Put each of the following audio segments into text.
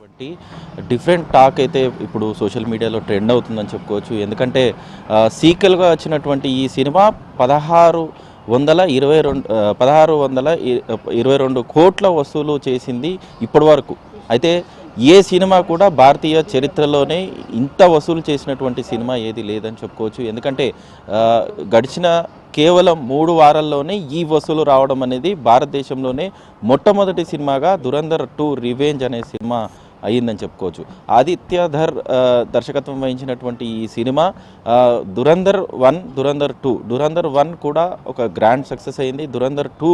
సంబంధించినటువంటి different talk అయితే ఇప్పుడు సోషల్ మీడియాలో ట్రెండ్ అవుతుందని చెప్పుకోవచ్చు. ఎందుకంటే సీక్వెల్గా వచ్చినటువంటి ఈ సినిమా 1622 కోట్ల వసూలు చేసింది ఇప్పటి వరకు. అయితే ఏ సినిమా కూడా భారతీయ చరిత్రలోనే ఇంత వసూలు చేసినటువంటి సినిమా ఏది లేదని చెప్పుకోవచ్చు. ఎందుకంటే గడిచిన కేవలం 3 వారాల్లోనే ఈ వసూలు రావడం అనేది భారతదేశంలోనే మొట్టమొదటి సినిమాగా ధురంధర్ 2 రివెంజ్ అనే సినిమా అయ్యిందని చెప్పుకోవచ్చు. ఆదిత్య ధర్ దర్శకత్వం వహించినటువంటి ఈ సినిమా ధురంధర్ 1, ధురంధర్ 2. ధురంధర్ 1 కూడా ఒక గ్రాండ్ సక్సెస్ అయింది. ధురంధర్ 2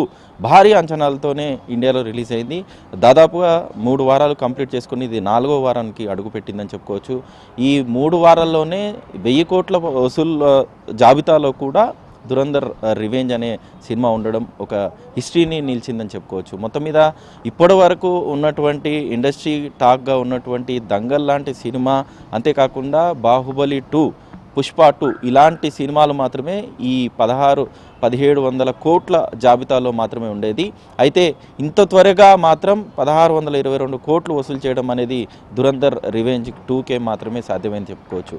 భారీ అంచనాలతోనే ఇండియాలో రిలీజ్ అయింది. దాదాపుగా 3 వారాలు కంప్లీట్ చేసుకుని ఇది 4వ వారానికి అడుగుపెట్టిందని చెప్పుకోవచ్చు. ఈ 3 వారాల్లోనే 1000 కోట్ల వసూలు జాబితాలో కూడా ధురంధర్ రివెంజ్ అనే సినిమా ఉండడం ఒక హిస్టరీని నిలిచిందని చెప్పుకోవచ్చు. మొత్తం మీద ఇప్పటి వరకు ఉన్నటువంటి ఇండస్ట్రీ టాక్గా ఉన్నటువంటి దంగల్ లాంటి సినిమా, అంతేకాకుండా బాహుబలి 2, పుష్ప 2 ఇలాంటి సినిమాలు మాత్రమే ఈ 1700 కోట్ల జాబితాలో మాత్రమే ఉండేది. అయితే ఇంత త్వరగా మాత్రం 1622 కోట్లు వసూలు చేయడం అనేది ధురంధర్ రివెంజ్ 2కే మాత్రమే సాధ్యమని చెప్పుకోవచ్చు.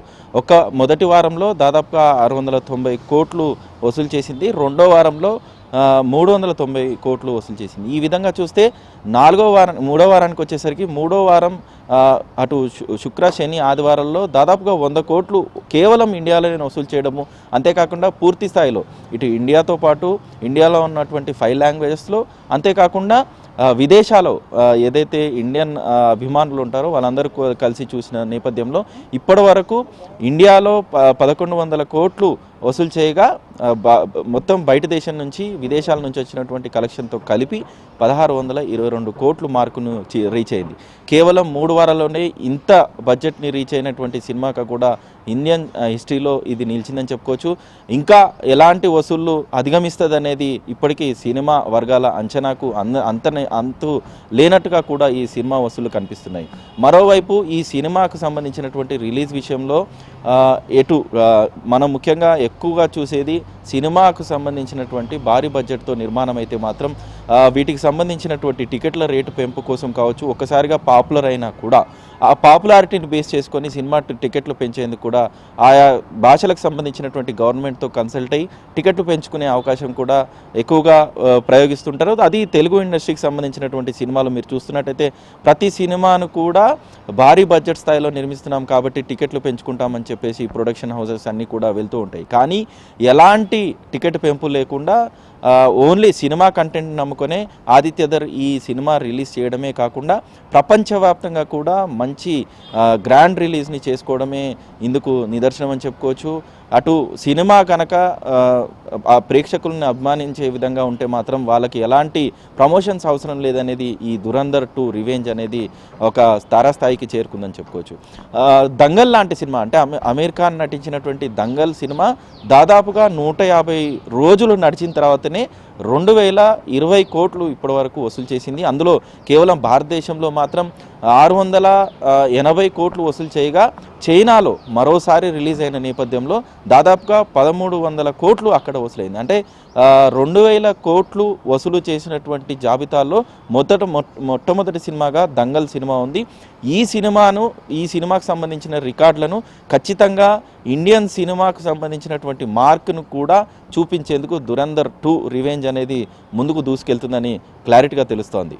మొదటి వారంలో దాదాపుగా 690 కోట్లు వసూలు చేసింది. రెండో వారంలో 390 కోట్లు వసూలు చేసింది. ఈ విధంగా చూస్తే మూడో వారానికి వచ్చేసరికి మూడో వారం అటు శుక్ర, శని, ఆదివారాల్లో దాదాపుగా 100 కోట్లు కేవలం ఇండియాలోనే వసూలు చేయడము, అంతేకాకుండా పూర్తి స్థాయిలో ఇటు ఇండియాతో పాటు ఇండియాలో ఉన్నటువంటి 5 లాంగ్వేజెస్లో, అంతేకాకుండా విదేశాల్లో ఏదైతే ఇండియన్ అభిమానులు ఉంటారో వాళ్ళందరూ కలిసి చూసిన నేపథ్యంలో ఇప్పటి వరకు ఇండియాలో 1100 కోట్లు వసూలు చేయగా మొత్తం బయట దేశం నుంచి, విదేశాల నుంచి వచ్చినటువంటి కలెక్షన్తో కలిపి 1622 కోట్లు మార్కును రీచ్ అయింది. కేవలం 3 వారాల్లోనే ఇంత బడ్జెట్ని రీచ్ అయినటువంటి సినిమాగా కూడా ఇండియన్ హిస్టరీలో ఇది నిలిచిందని చెప్పుకోవచ్చు. ఇంకా ఎలాంటి వసూళ్లు అధిగమిస్తుంది అనేది ఇప్పటికీ సినిమా వర్గాల అంచనాకు అంతు లేనట్టుగా కూడా ఈ సినిమా వసూళ్లు కనిపిస్తున్నాయి. మరోవైపు ఈ సినిమాకు సంబంధించినటువంటి రిలీజ్ విషయంలో మనం ముఖ్యంగా ఎక్కువగా చూసేది సినిమాకు సంబంధించినటువంటి భారీ బడ్జెట్తో నిర్మాణం అయితే మాత్రం వీటికి సంబంధించినటువంటి టికెట్ల రేటు పెంపు కోసం కావచ్చు, ఒక్కసారిగా పాపులర్ అయినా కూడా ఆ పాపులారిటీని బేస్ చేసుకొని సినిమా టికెట్లు పెంచేందుకు కూడా ఆయా భాషలకు సంబంధించినటువంటి గవర్నమెంట్తో కన్సల్ట్ అయ్యి టికెట్లు పెంచుకునే అవకాశం కూడా ఎక్కువగా ప్రయోగిస్తుంటారు. అది తెలుగు ఇండస్ట్రీకి సంబంధించినటువంటి సినిమాలు మీరు చూస్తున్నట్టయితే ప్రతి సినిమాను కూడా భారీ బడ్జెట్ స్థాయిలో నిర్మిస్తున్నాం కాబట్టి టికెట్లు పెంచుకుంటామని చెప్పేసి ప్రొడక్షన్ హౌసెస్ అన్నీ కూడా వెళ్తూ ఉంటాయి. కానీ ఎలాంటి టికెట్ పెంపు లేకుండా ఓన్లీ సినిమా కంటెంట్ నమ్ముకొనే ఆదిత్య ధర్ ఈ సినిమా రిలీజ్ చేయడమే కాకుండా ప్రపంచవ్యాప్తంగా కూడా మంచి గ్రాండ్ రిలీజ్ని చేసుకోవడమే ఇందుకు నిదర్శనం అని చెప్పుకోవచ్చు. అటు సినిమా కనుక ఆ ప్రేక్షకులను అభిమానించే విధంగా ఉంటే మాత్రం వాళ్ళకి ఎలాంటి ప్రమోషన్స్ అవసరం లేదనేది ఈ ధురంధర్ 2 రివెంజ్ అనేది ఒక తారాస్థాయికి చేరుకుందని చెప్పుకోవచ్చు. దంగల్ లాంటి సినిమా అంటే అమీర్ ఖాన్ నటించినటువంటి దంగల్ సినిమా దాదాపుగా 150 రోజులు నడిచిన తర్వాతనే 2020 కోట్లు ఇప్పటి వరకు వసూలు చేసింది. అందులో కేవలం భారతదేశంలో మాత్రం 680 కోట్లు వసూలు చేయగా చైనాలో మరోసారి రిలీజ్ అయిన నేపథ్యంలో దాదాపుగా 1300 కోట్లు అక్కడ వసూలైంది. అంటే 2000 కోట్లు వసూలు చేసినటువంటి జాబితాల్లో మొట్టమొదటి సినిమాగా దంగల్ సినిమా ఉంది. ఈ సినిమాకు సంబంధించిన రికార్డులను ఖచ్చితంగా ఇండియన్ సినిమాకు సంబంధించినటువంటి మార్కును కూడా చూపించేందుకు ధురంధర్ 2 రివెంజ్ అనేది ముందుకు దూసుకెళ్తుందని క్లారిటీగా తెలుస్తోంది.